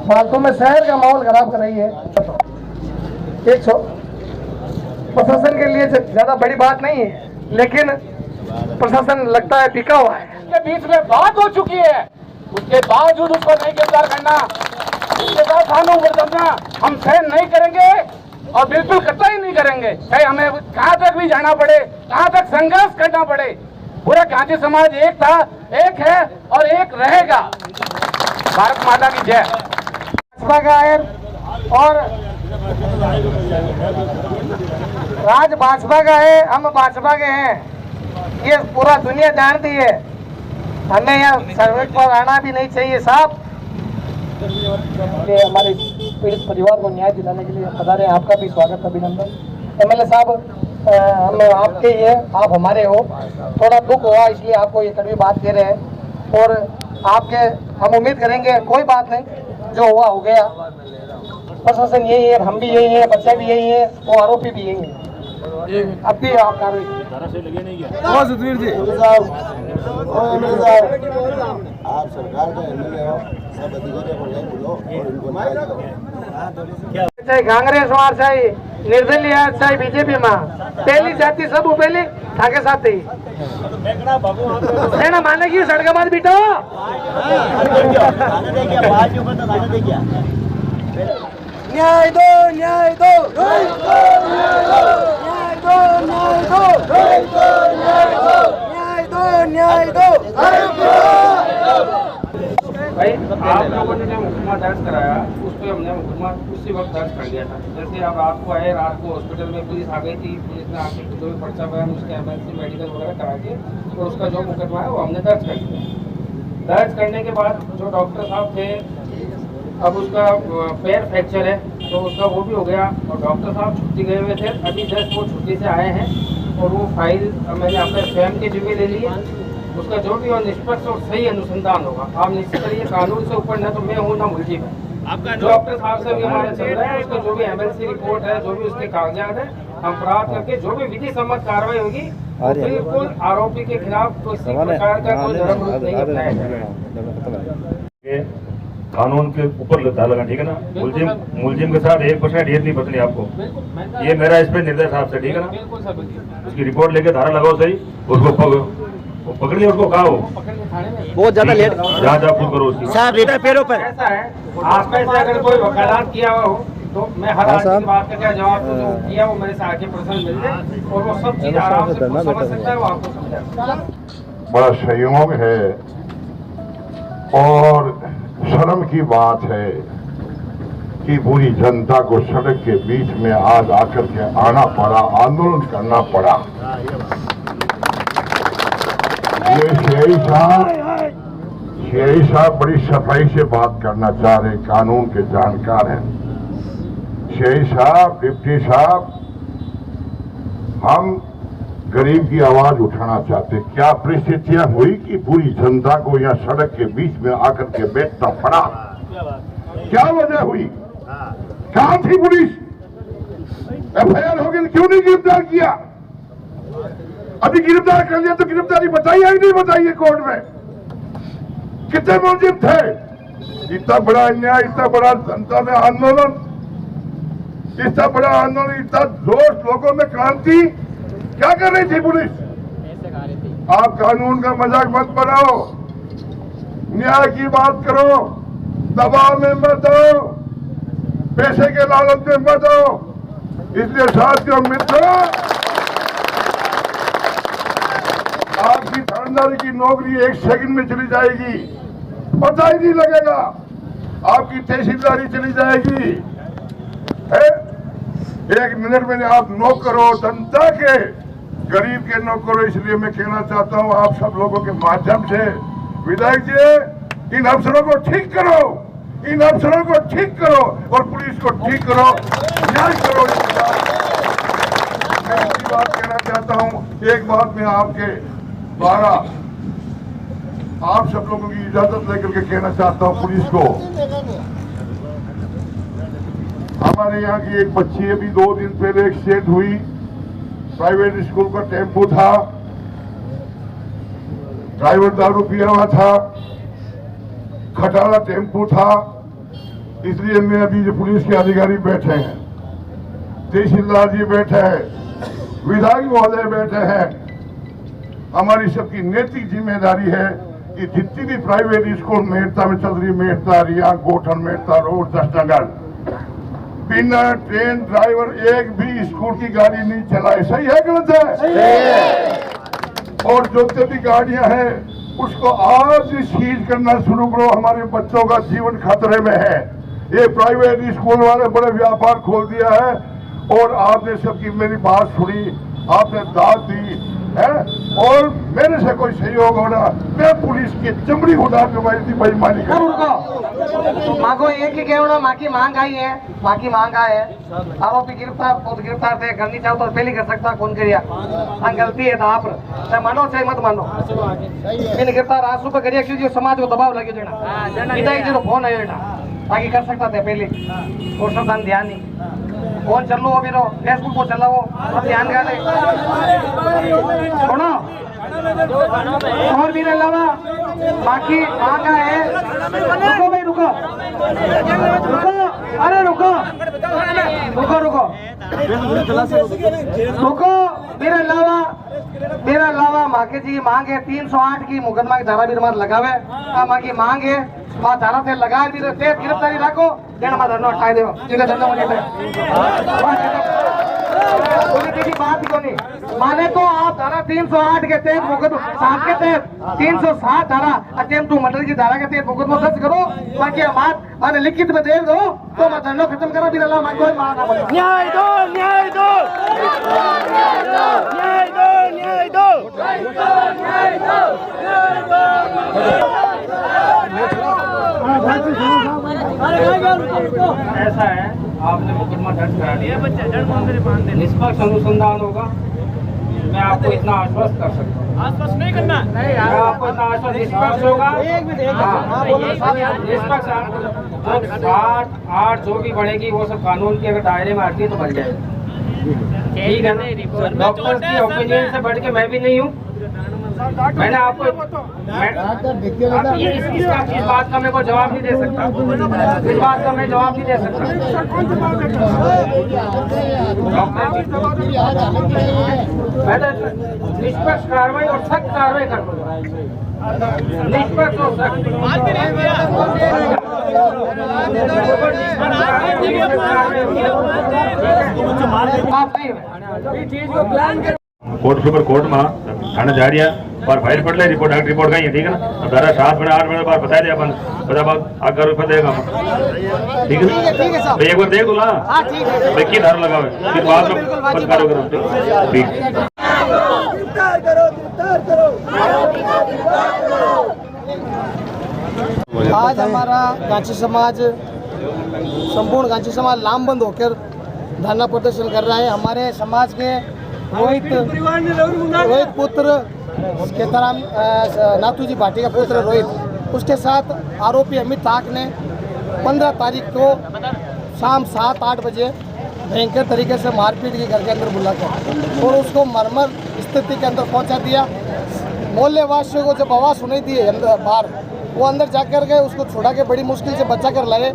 फालतू में शहर का माहौल खराब कर रही है। प्रशासन के लिए ज्यादा बड़ी बात नहीं है, लेकिन प्रशासन लगता है बिका हुआ है। के बीच में बात हो चुकी है, उसके बावजूद उसको नहीं गिरफ्तार करना, उसके साथ कानून वर्तना हम सहन नहीं करेंगे और बिल्कुल कतई नहीं करेंगे। चाहे हमें कहाँ तक भी जाना पड़े, कहाँ तक संघर्ष करना पड़े। पूरा गांधी समाज एक था, एक है और एक रहेगा। भारत माता की जय। भाजपा का है और राज भाजपा का है, हम भाजपा के हैं, ये पूरा दुनिया जानती है। हमें यहाँ सड़क पर आना भी नहीं चाहिए साहब। हमारे पीड़ित परिवार को न्याय दिलाने के लिए पधारे, आपका भी स्वागत अभिनंदन। एमएलए साहब, हम आपके ही है, आप हमारे हो। थोड़ा दुख हुआ इसलिए आपको ये कड़वी बात कह रहे हैं और आपके हम उम्मीद करेंगे कोई बात नहीं, जो हुआ हो गया। प्रशासन यही है, हम भी यही है, बच्चा भी यही है, वो आरोपी भी यही है। अब भी आप कार्रवाई आप सरकार का एमएलए हो, सब अधिकारियों को बोलो और इनको चाहे कांग्रेस वार चाहे निर्दलीय चाहे बीजेपी में पहली जाति सब पहले थाके साथ ही माने की सड़क मत बिठो। न्याय दो, न्याय दो, न्याय दो, न्याय दो, न्याय दो, न्याय दो। भाई आप लोगों ने जो मुकदमा दर्ज कराया, उस पर हमने मुकदमा उसी वक्त दर्ज कर लिया था। जैसे अब रात को आए, रात को हॉस्पिटल में पुलिस आ गई थी, पुलिस ने आके जो भी पर्चा बयान उसके एमएलसी मेडिकल वगैरह करा के और उसका जो मुकदमा है वो हमने दर्ज कर लिया। दर्ज करने के बाद जो डॉक्टर साहब थे, अब उसका पैर फ्रैक्चर है तो उसका वो भी हो गया और डॉक्टर साहब छुट्टी गए हुए थे, अभी जस्ट वो छुट्टी से आए हैं और वो फाइल मैंने अपने स्वयं के जिम्मे ले लिए। उसका जो भी और निष्पक्ष और सही अनुसंधान होगा। आप निश्चित करिए, कानून से ऊपर न तो मैं हूँ ना मुलजिम है। डॉक्टर साहब से भी हमारे चल रहा है, उसका जो भी एमएलसी रिपोर्ट है, जो भी उसके कागजात है, हम प्राप्त करके जो भी विधि सम्मत कार्रवाई होगी बिल्कुल आरोपी के खिलाफ किसी प्रकार का कोई धर्म रूप नहीं अपनाया जाएगा। कानून के ऊपर लगा, ठीक है ना। मुलजिम के साथ 1% हेत नहीं बचनी आपको। ये मेरा इस पे निर्देश आपसे, ठीक है ना। उसकी रिपोर्ट लेके धारा लगाओ सही, उसको पकड़िए, उसको कहा हो बहुत ज्यादा लेट जहाँ खुद करो उसकी साहब पैरों पर। ऐसा है, आपका से अगर कोई वकालत किया हुआ हो तो मैं हर आदमी की बात का जवाब जो किया वो मेरे से आके प्रश्न मिल जाए और वो सब चीज आराम से समझ सकता है, वो आपको समझाएगा। बड़ा संयोग है और शर्म की बात है कि पूरी जनता को सड़क के बीच में आज आकर के आना पड़ा, आंदोलन करना पड़ा। ये सीआई साहब बड़ी सफाई से बात करना चाह रहे, कानून के जानकार हैं। सीआई साहब, डिप्टी साहब, हम गरीब की आवाज उठाना चाहते। क्या परिस्थितियां हुई कि पूरी जनता को यहाँ सड़क के बीच में आकर के बैठना पड़ा? क्या वजह हुई? कहां थी पुलिस? एफआईआर हो गई, क्यों नहीं गिरफ्तार किया? अभी गिरफ्तार कर लिया तो गिरफ्तारी बताइए कि नहीं बताइए कोर्ट में? कितने मुलजिम थे? इतना बड़ा अन्याय, इतना बड़ा जनता में आंदोलन, इतना बड़ा आंदोलन, इतना जोश, लोगों में क्रांति, क्या कर रही थी पुलिस? आप कानून का मजाक मत बनाओ, न्याय की बात करो, दबाव में मत आओ, पैसे के लालच में मत आओ। इसलिए साथियों, मित्रों, आपकी थानेदारी की नौकरी 1 सेकंड में चली जाएगी, पता ही नहीं लगेगा। आपकी तहसीलदारी चली जाएगी, 1 मिनट में आप नौकर हो, जनता के, गरीब के नौकर हो। इसलिए मैं कहना चाहता हूं आप सब लोगों के माध्यम से, विधायक जी, इन अफसरों को ठीक करो, इन अफसरों को ठीक करो और पुलिस को ठीक करो, न्याय करो। मैं एक बात कहना चाहता हूं, एक बात मैं आपके द्वारा आप सब लोगों की इजाजत लेकर के कहना चाहता हूं पुलिस को। हमारे यहाँ की एक बच्ची अभी 2 दिन पहले एक्सीडेंट हुई, प्राइवेट स्कूल का टेम्पो था, ड्राइवर दारू पिया हुआ था, खटारा टेम्पो था। इसलिए मैं अभी जो पुलिस के अधिकारी बैठे हैं, तहसीलदार जी बैठे हैं, विधायक महोदय बैठे हैं, हमारी सबकी नैतिक जिम्मेदारी है कि जितनी भी प्राइवेट स्कूल मेड़ता में चल रही, मेड़ता, रिया, गोठन, मेड़ता रोड, 10 नगर, बिना ट्रेन ड्राइवर एक भी स्कूल की गाड़ी नहीं चलाए। सही है गलत है? सही है। और जो भी गाड़ियां हैं उसको आज सीज करना शुरू करो, हमारे बच्चों का जीवन खतरे में है। ये प्राइवेट स्कूल वाले बड़े व्यापार खोल दिया है और आपने सबकी मेरी बात सुनी, आपने दाद दी है और मेरे से कोई सहयोग होना, मैं पुलिस की चमड़ी उतार के बेईमानी करूंगा। मांगो ये कि कहना, माँ की मांग आई है, माँ की मांग आए है। आरोपी गिरफ्तार थे, करनी चाहो तो पहले कर सकता, कौन करिया? गलती है तो आप चाहे मानो चाहे मत मानो, मैंने गिरफ्तार आज सुबह करिया क्योंकि समाज को दबाव लगे देना, विधायक जी को फोन आयो ना, बाकी कर सकता थे पहले, और सब ध्यान नहीं। फोन चलो अभी रो, फेसबुक को चलाओ, सब ध्यान का ले सुनो। और भी अलावा बाकी मांगा है, रुको भाई रुको, रुको, अरे रुको, रुको रुको रुको। मेरे अलावा माँ के जी मांग है 308 की मुकदमा की धारा भी तुम्हारे लगावे, माँ की मांग है वहाँ धारा से लगा भी रहते, गिरफ्तारी रखो, देना मत धरना हटाए दो, जिन्हें धरना मुझे बात ही नहीं माने तो आप धारा 308 के तहत मुकदमा, 7 के तहत 307 धारा अटेम्प्ट टू मर्डर की धारा के तहत मुकदमा दर्ज करो, बाकी बात माने लिखित में दे दो तो मैं धरना खत्म करो, भी अल्लाह कोई माना बोले न्याय दो, न्याय दो, न्याय दो, न्याय दो, न्याय दो, न्याय दो, ऐसा है, आपने मुकदमा दर्ज करा दिया, निष्पक्ष अनुसंधान होगा। मैं आपको इतना आश्वस्त कर सकता हूँ, आसपास नहीं करना, मैं आपको इतना आश्वस्त, निष्पक्ष होगा, निष्पक्ष 8 जो भी बढ़ेगी वो सब कानून के अगर दायरे में आती है तो बन जाएगी, ठीक है ना। डॉक्टर की ओपिनियन से बढ़ के मैं भी नहीं हूँ, मैंने आपको इस बात का मेरे को जवाब नहीं दे सकता, इस बात का मैं जवाब नहीं दे सकता। मैं तो निष्पक्ष कार्रवाई और सख्त कार्रवाई करूँगा, निष्पक्ष और सख्त। कोर्ट सुपर कोर्ट में थाने जा रही है और फाइल पड़ ले रिपोर्ट रिपोर्ट का ही है, ठीक है ना। अब धारा 7 बजे 8 बजे बाद बता दिया अपन, बता बात आगे रुपये देगा, ठीक है ना। तो एक बार देख दो ना, देखिए धारा लगाओ, फिर बाद में पत्रकारों करो, ठीक। आज हमारा गांची समाज, संपूर्ण गांची समाज लामबंद होकर धरना प्रदर्शन कर रहा है। हमारे समाज के रोहित पुत्र केताराम नाथू जी भाटी का पुत्र रोहित, उसके साथ आरोपी अमित ताक ने 15 तारीख को शाम 7-8 बजे भयंकर तरीके से मारपीट की घर के अंदर बुलाकर और उसको मरमर स्थिति के अंदर पहुंचा दिया। मोहल्ले वासियों को जब आवाज़ सुनाई दी अंदर बाहर, वो अंदर जाकर गए, उसको छुड़ा के बड़ी मुश्किल से बचा कर लाए।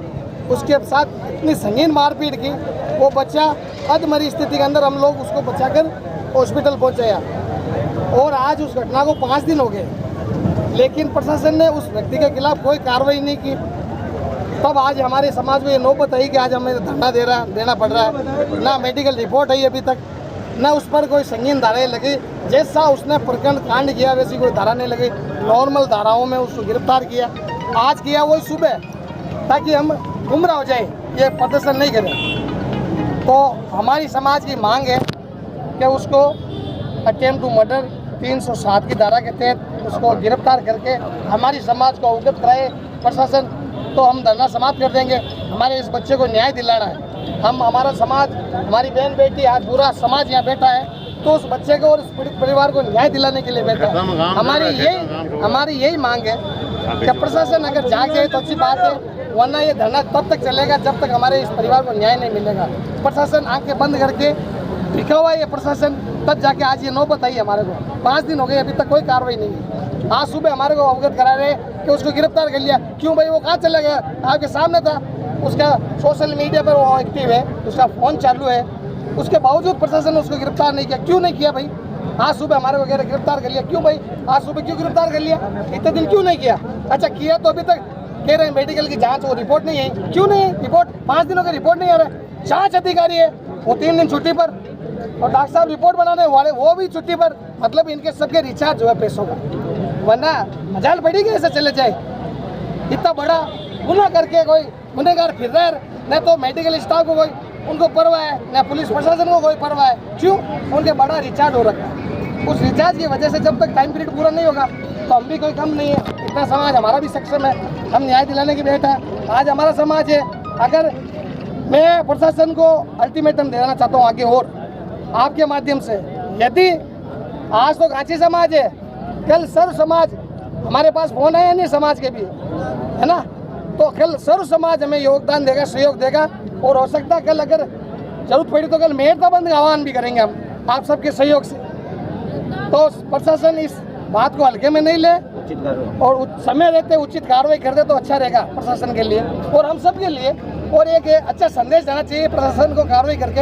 उसके साथ इतनी संगीन मारपीट की, वो बच्चा अधमरी स्थिति के अंदर हम लोग उसको बचाकर हॉस्पिटल पहुंचाया। और आज उस घटना को 5 दिन हो गए, लेकिन प्रशासन ने उस व्यक्ति के खिलाफ कोई कार्रवाई नहीं की। तब आज हमारे समाज में ये नौबत आई कि आज हमें धरना देना पड़ रहा है। ना मेडिकल रिपोर्ट है अभी तक, ना उस पर कोई संगीन धाराएं लगी। जैसा उसने प्रकरण कांड किया वैसी कोई धारा नहीं लगी, नॉर्मल धाराओं में उसको गिरफ्तार किया। आज किया वही सुबह, ताकि हम गुमराह हो जाए, ये प्रदर्शन नहीं करें। तो हमारी समाज की मांग है कि उसको अटेम्प्ट टू मर्डर 307 की धारा के तहत उसको गिरफ्तार करके हमारी समाज को अवगत कराए प्रशासन, तो हम धरना समाप्त कर देंगे। हमारे इस बच्चे को न्याय दिलाना है। हम, हमारा समाज, हमारी बहन बेटी, आज पूरा समाज यहाँ बैठा है, तो उस बच्चे को और उस परिवार को न्याय दिलाने के लिए बैठा है। हमारी यही मांग है कि प्रशासन अगर जाग जाए तो अच्छी बात है, वरना ये धरना तब तक चलेगा जब तक हमारे इस परिवार को न्याय नहीं मिलेगा। प्रशासन आंखें बंद करके लिखा हुआ है ये प्रशासन, तब जाके आज ये नौबत आई हमारे को। 5 दिन हो गए, अभी तक कोई कार्रवाई नहीं है। आज सुबह हमारे को अवगत करा रहे कि उसको गिरफ्तार कर लिया। क्यों भाई, वो कहाँ चला गया? आपके सामने था, उसका सोशल मीडिया पर वो एक्टिव है, उसका फ़ोन चालू है, उसके बावजूद प्रशासन ने उसको गिरफ्तार नहीं किया। क्यों नहीं किया भाई? आज सुबह हमारे वगैरह गिरफ्तार कर लिया। क्यों भाई, आज सुबह क्यों गिरफ्तार कर लिया? इतने दिन क्यों नहीं किया? अच्छा किया तो अभी तक कह रहे हैं मेडिकल की जांच, वो रिपोर्ट नहीं है। क्यों नहीं है रिपोर्ट? 5 दिनों का रिपोर्ट नहीं आ रहा है। जांच अधिकारी है वो 3 दिन छुट्टी पर, और डॉक्टर साहब रिपोर्ट बनाने वाले वो भी छुट्टी पर। मतलब इनके सबके रिचार्ज जो है पैसों का, वरना मजाल पड़ी कि ऐसे चले जाए। इतना बड़ा गुनाह करके कोई गुनहगार फिर रहा है, न तो मेडिकल स्टाफ को कोई उनको परवाह है, न पुलिस प्रशासन को कोई परवाह है। क्यों? उनके बड़ा रिचार्ज हो रखा है। उस रिचार्ज की वजह से जब तक टाइम पीरियड पूरा नहीं होगा तो हम भी कोई कम नहीं है। इतना समाज हमारा भी सक्षम है, हम न्याय दिलाने की बैठा है। आज हमारा समाज है। अगर मैं प्रशासन को अल्टीमेटम देना चाहता हूँ आगे और आपके माध्यम से, यदि आज तो गांची समाज है, कल सर्व समाज, हमारे पास फोन है नहीं समाज के भी, है ना, तो कल सर्व समाज हमें योगदान देगा, सहयोग देगा। और हो सकता है कल अगर जरूरत पड़ी तो कल मेहरता बंद का आह्वान भी करेंगे हम आप सबके सहयोग से। तो प्रशासन इस बात को हल्के में नहीं ले और समय रहते उचित कार्रवाई कर दे तो अच्छा रहेगा प्रशासन के लिए और हम सब के लिए। और एक अच्छा संदेश देना चाहिए प्रशासन को कार्रवाई करके।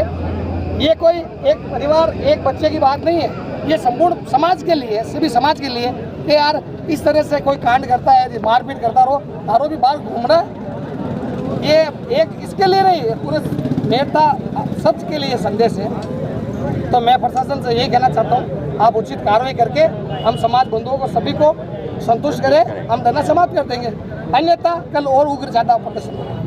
ये कोई एक परिवार, एक बच्चे की बात नहीं है, ये संपूर्ण समाज के लिए, सभी समाज के लिए कि यार इस तरह से कोई कांड करता है, मारपीट करता रहो, आरोपी बाहर घूम रहा है, ये एक इसके लिए नहीं, पूरे नेता सब के लिए संदेश है। तो मैं प्रशासन से यही कहना चाहता हूँ, आप उचित कार्रवाई करके हम समाज बंधुओं को सभी को संतुष्ट करें, हम धरना समाप्त कर देंगे। अन्यथा कल और उग्र ज़्यादा प्रदर्शन।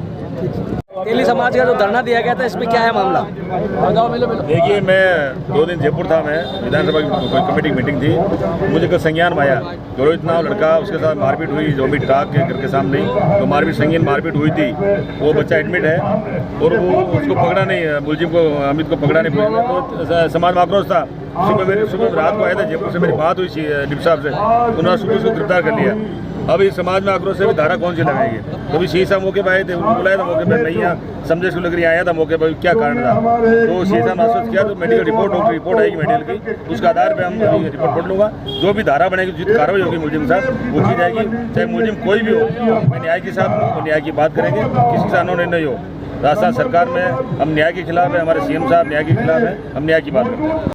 तेली समाज का जो धरना दिया गया था, इसमें क्या है मामला? देखिए, मैं 2 दिन जयपुर था, मैं विधानसभा की कोई कमेटी की मीटिंग थी। मुझे कल संज्ञान में आया जो रोहित नाम लड़का, उसके साथ मारपीट हुई, जो भी टाक के घर के सामने तो मारपीट, संगीन मारपीट हुई थी। वो बच्चा एडमिट है और वो उसको पकड़ा नहीं, मुलजिम को, अमित को पकड़ा नहीं। तो समाज में आक्रोश था। सुबह रात को आया था जयपुर से, मेरी बात हुई डिप्टी साहब से, उन्होंने सुबह उसको गिरफ्तार कर लिया। अभी समाज में आक्रोश है, भी धारा कौन सी लगाएगी? तो अभी शीशा मौके पर आए थे, उनको बुलाया था मौके पर, नहीं यहाँ समझे को लग रही आया था मौके पर, क्या कारण था। तो शीशा ने आश्वस्त किया, तो मेडिकल रिपोर्ट होगी, रिपोर्ट आएगी मेडिकल की, उसके आधार पर हम रिपोर्ट पढ़ लूँगा। जो भी धारा बनेगी, जितनी कार्रवाई होगी मुलजिम के साथ वो की जाएगी। चाहे मुलजिम कोई भी हो, मैं न्याय के साथ न्याय की बात करेंगे, किसी से अनोने नहीं हो। राजस्थान सरकार में हम न्याय के खिलाफ है, हमारे CM साहब न्याय के खिलाफ है, हम न्याय की बात करते हैं।